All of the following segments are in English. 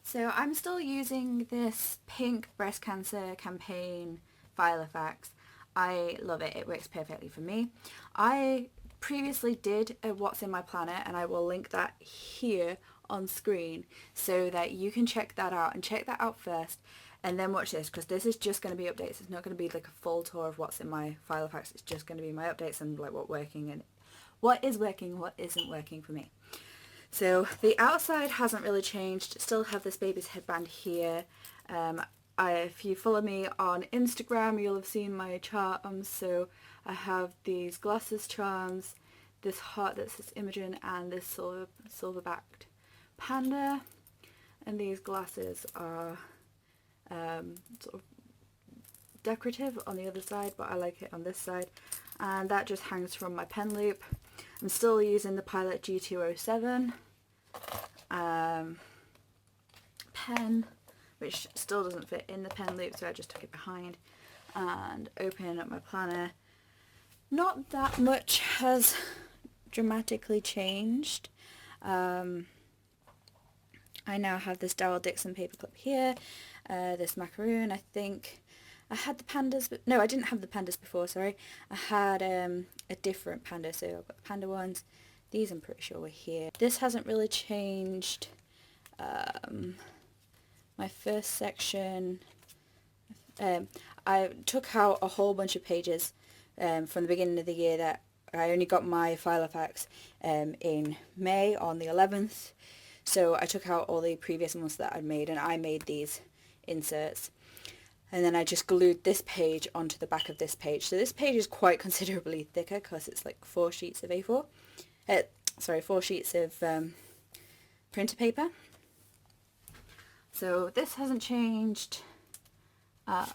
So I'm still using this pink breast cancer campaign Filofax. I love it. It works perfectly for me. I previously did a what's in my planner, and I will link that here on screen so that you can check that out, and check that out first and then watch this, because this is just going to be updates. It's not going to be like a full tour of what's in my Filofax. It's just going to be my updates and like what working and what is working, what isn't working for me. So the outside hasn't really changed. Still have this baby's headband here. If you follow me on Instagram, you'll have seen my charms. So I have these glasses charms, this heart that says Imogen, and this silver-backed panda. And these glasses are sort of decorative on the other side, but I like it on this side. And that just hangs from my pen loop. I'm still using the Pilot G207 pen, which still doesn't fit in the pen loop, so I just took it behind. And opening up my planner, not that much has dramatically changed. I now have this Daryl Dixon paperclip here, this macaroon. I think I had the pandas, but no, I didn't have the pandas before, sorry. I had a different panda, so I've got the panda ones. These I'm pretty sure were here. This hasn't really changed. My first section, I took out a whole bunch of pages from the beginning of the year that I only got my Filofax in May on the 11th. So I took out all the previous ones that I'd made, and I made these inserts. And then I just glued this page onto the back of this page. So this page is quite considerably thicker because it's like 4 sheets of A4. 4 sheets of printer paper. So this hasn't changed. That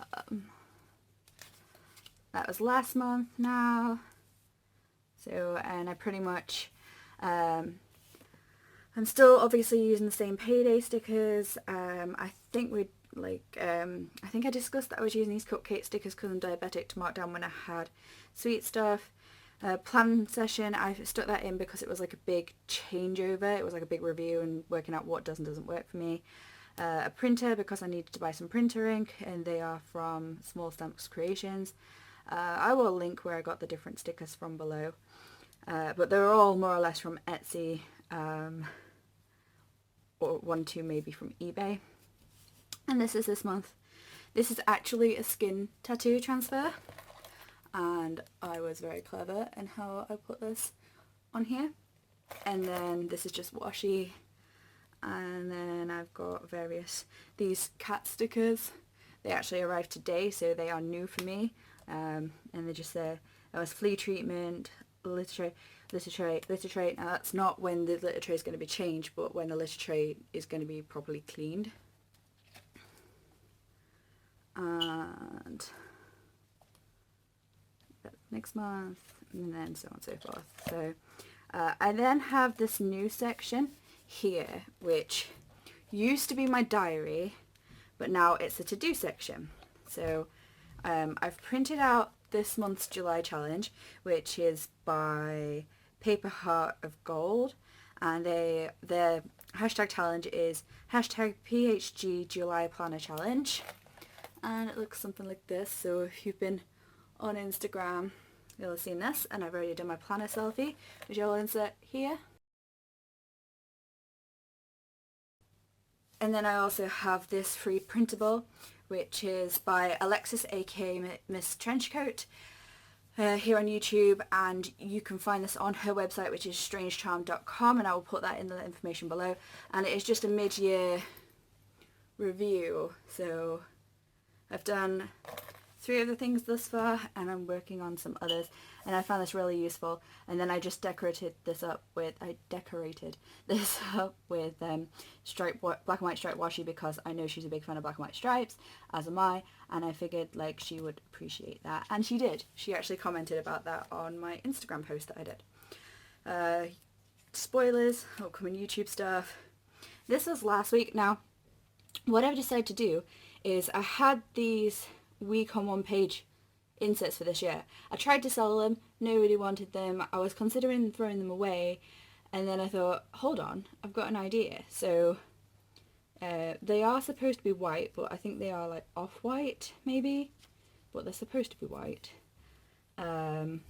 was last month now. So, and I pretty much, I'm still obviously using the same payday stickers. I think I think I discussed that I was using these Cupcake stickers because I'm diabetic to mark down when I had sweet stuff. Plan session, I stuck that in because it was like a big changeover. It was like a big review and working out what does and doesn't work for me. A printer because I needed to buy some printer ink, and they are from SmallStuffCreations. I will link where I got the different stickers from below. But they're all more or less from Etsy, or 1-2 maybe from eBay. And this is this month. This is actually a skin tattoo transfer, and I was very clever in how I put this on here. And then this is just washi, and then I've got these cat stickers. They actually arrived today, so they are new for me. And they just say that was flea treatment, litter tray. Now that's not when the litter tray is going to be changed, but when the litter tray is going to be properly cleaned. And next month, and then so on and so forth. So I then have this new section here, which used to be my diary, but now it's a to-do section. So I've printed out this month's July challenge, which is by Paper Heart of Gold, and their hashtag challenge is hashtag PHG July Planner Challenge, and it looks something like this. So if you've been on Instagram, you'll have seen this, and I've already done my planner selfie, which I'll insert here. And then I also have this free printable, which is by Alexis, aka Miss Trenchcoat, here on YouTube, and you can find this on her website, which is strangecharm.com, and I will put that in the information below. And it is just a mid-year review, so I've done 3 of the things thus far, and I'm working on some others, and I found this really useful. And then I just decorated this up with black and white stripe washi, because I know she's a big fan of black and white stripes, as am I, and I figured like she would appreciate that, and she did. She actually commented about that on my Instagram post that I did. Spoilers, upcoming YouTube stuff. This was last week. Now, what I've decided to do is I had these week on 1 page inserts for this year. I tried to sell them, nobody wanted them. I was considering throwing them away, and then I thought, hold on, I've got an idea. So They are supposed to be white, but I think they are like off-white maybe, but they're supposed to be white. And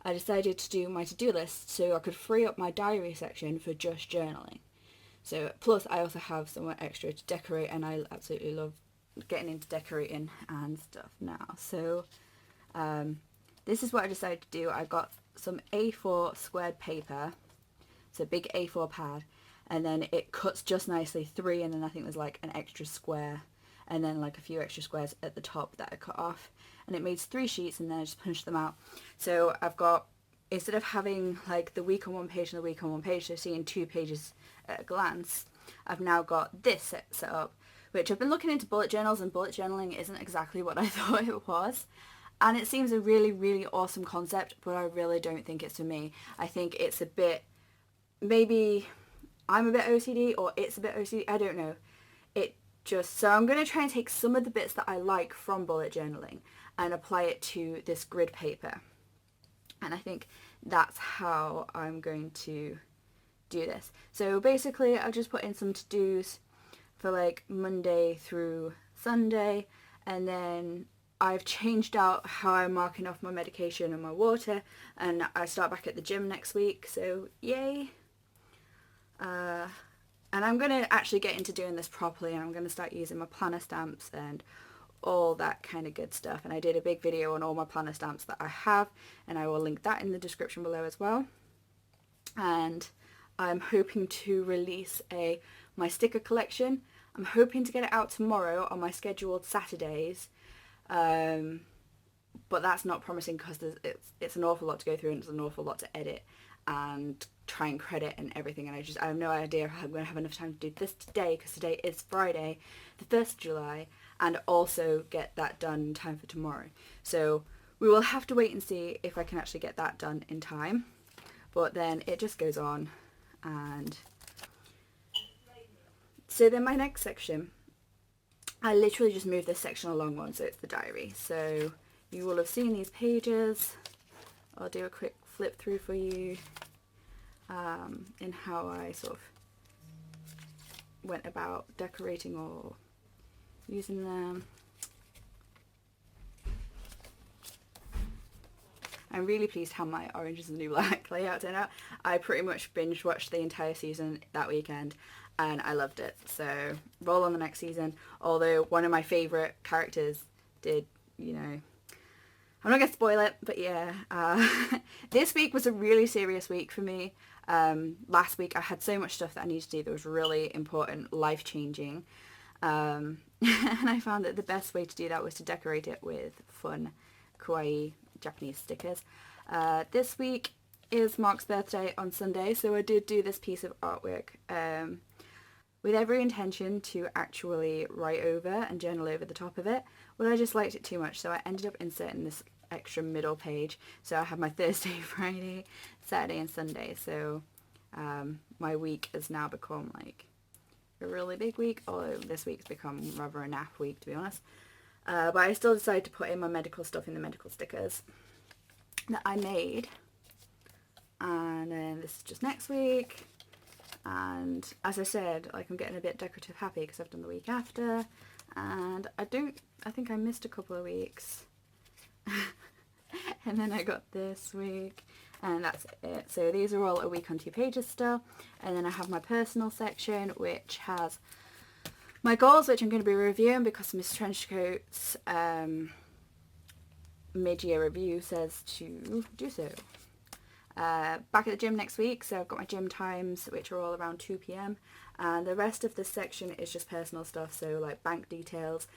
I decided to do my to-do list so I could free up my diary section for just journaling. So plus I also have somewhere extra to decorate, and I absolutely love getting into decorating and stuff now. So this is what I decided to do. I got some A4 squared paper, so big A4 pad, and then it cuts just nicely 3, and then I think there's like an extra square and then like a few extra squares at the top that I cut off, and it made 3 sheets, and then I just punched them out. So I've got, instead of having like the week on one page and the week on one page, so seeing 2 pages at a glance, I've now got this set up, which I've been looking into bullet journals, and bullet journaling isn't exactly what I thought it was. And it seems a really, really awesome concept, but I really don't think it's for me. I think it's a bit, maybe I'm a bit OCD or it's a bit OCD, I don't know. So I'm going to try and take some of the bits that I like from bullet journaling and apply it to this grid paper. And I think that's how I'm going to do this. So basically I'll just put in some to-dos for like Monday through Sunday, and then I've changed out how I'm marking off my medication and my water, and I start back at the gym next week, so yay. And I'm going to actually get into doing this properly, and I'm going to start using my planner stamps and all that kind of good stuff. And I did a big video on all my planner stamps that I have, and I will link that in the description below as well. And I'm hoping to release my sticker collection. I'm hoping to get it out tomorrow on my scheduled Saturdays, but that's not promising because it's an awful lot to go through, and it's an awful lot to edit and try and credit and everything, and I have no idea how I'm going to have enough time to do this today, because today is Friday the 1st of July, and also get that done in time for tomorrow. So we will have to wait and see if I can actually get that done in time, but then it just goes on. And so then my next section, I literally just moved this section along one, so it's the diary. So you will have seen these pages. I'll do a quick flip through for you in how I sort of went about decorating or using them. I'm really pleased how my Orange is the New Black layout turned out. I pretty much binge watched the entire season that weekend, and I loved it. So roll on the next season. Although one of my favourite characters did, you know, I'm not going to spoil it, but yeah. This week was a really serious week for me. Last week I had so much stuff that I needed to do that was really important, life-changing. And I found that the best way to do that was to decorate it with fun, kawaii Japanese stickers. This week is Mark's birthday on Sunday, so I did do this piece of artwork with every intention to actually write over and journal over the top of it, but I just liked it too much, so I ended up inserting this extra middle page. So I have my Thursday, Friday, Saturday and Sunday, so my week has now become like a really big week, although this week's become rather a nap week, to be honest. But I still decided to put in my medical stuff in the medical stickers that I made. And then this is just next week. And as I said, like, I'm getting a bit decorative happy because I've done the week after. And I think I missed a couple of weeks. And then I got this week. And that's it. So these are all a week on 2 pages still. And then I have my personal section, which has my goals, which I'm going to be reviewing because Miss Trenchcoat's mid-year review says to do so. Back at the gym next week, so I've got my gym times, which are all around 2 p.m. And the rest of this section is just personal stuff, so like bank details,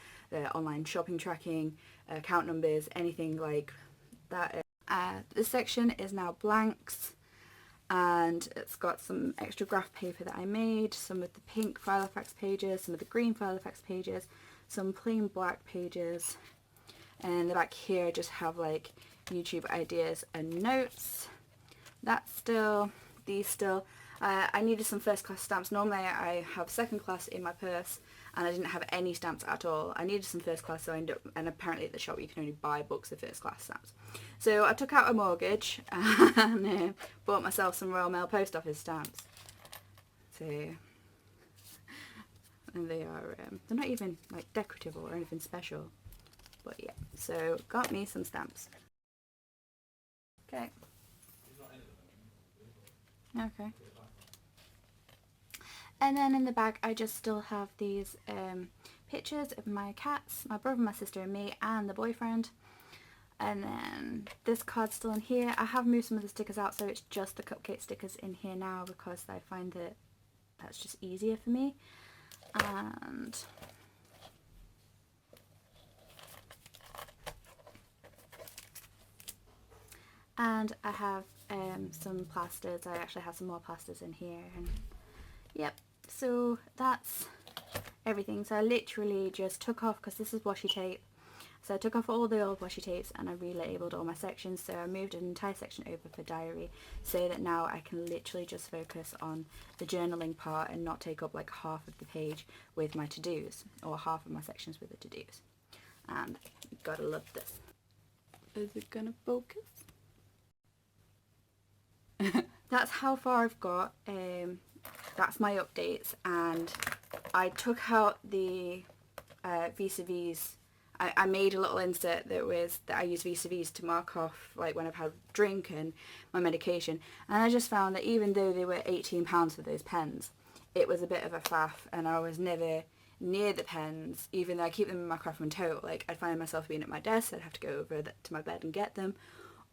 online shopping tracking, account numbers, anything like that. This section is now blanks, and it's got some extra graph paper that I made, some of the pink Filofax pages, some of the green Filofax pages, some plain black pages, and the back here I just have like YouTube ideas and notes. That's still, these still. I needed some first class stamps. Normally I have second class in my purse, and I didn't have any stamps at all. I needed some first class, so I ended up, and apparently at the shop you can only buy books of first class stamps. So I took out a mortgage and bought myself some Royal Mail Post Office stamps. So and they are they're not even like decorative or anything special, but yeah, so got me some stamps. Okay. Okay. And then in the bag I just still have these pictures of my cats, my brother, my sister and me, and the boyfriend. And then this card's still in here. I have moved some of the stickers out, so it's just the cupcake stickers in here now because I find that that's just easier for me. And I have some plasters. I actually have some more plasters in here, and yep, so that's everything. So I literally just took off, because this is washi tape, so I took off all the old washi tapes and I relabeled all my sections. So I moved an entire section over for diary, so that now I can literally just focus on the journaling part and not take up like half of the page with my to-dos, or half of my sections with the to-dos. And gotta love this. Is it gonna focus? That's how far I've got. That's my updates, and I took out the vis-a-vis. I made a little insert that I use vis-a-vis to mark off like when I've had a drink and my medication, and I just found that even though they were £18 for those pens, it was a bit of a faff, and I was never near the pens, even though I keep them in my craft room tote. Like, I'd find myself being at my desk, I'd have to go over to my bed and get them,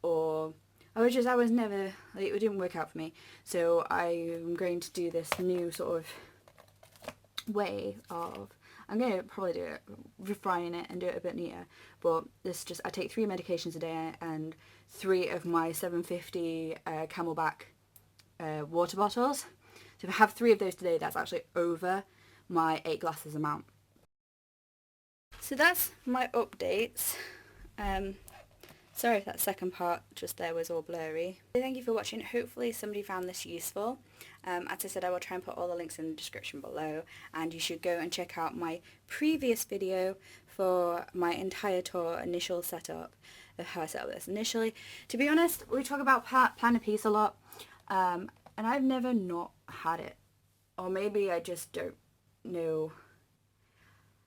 or I was never, like, it didn't work out for me. So I'm going to do this new sort of way of, I'm going to probably do it, refine it and do it a bit neater, but this just, I take 3 medications a day and 3 of my 750 Camelback water bottles. So if I have 3 of those today, that's actually over my 8 glasses amount. So that's my updates. Sorry if that second part just there was all blurry. Thank you for watching. Hopefully somebody found this useful. As I said, I will try and put all the links in the description below, and you should go and check out my previous video for my entire tour initial setup of how I set up this initially. To be honest, we talk about planner piece a lot, and I've never not had it, or maybe I just don't know.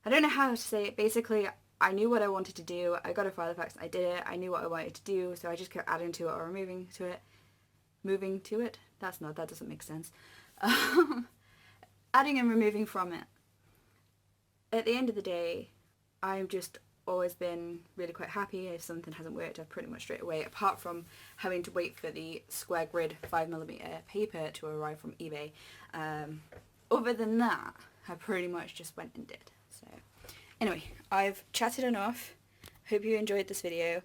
I don't know how to say it. Basically, I knew what I wanted to do. I got a Filofax, I did it. I knew what I wanted to do, so I just kept adding to it or removing to it. Moving to it? That doesn't make sense. Adding and removing from it. At the end of the day, I've just always been really quite happy. If something hasn't worked, I've pretty much straight away, apart from having to wait for the square grid 5mm paper to arrive from eBay. Other than that, I pretty much just went and did. So anyway, I've chatted enough. Hope you enjoyed this video.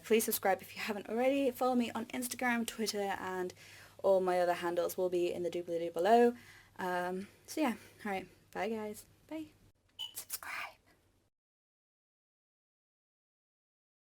Please subscribe if you haven't already. Follow me on Instagram, Twitter, and all my other handles will be in the doobly-doo below. So yeah, alright, bye guys. Bye. Subscribe.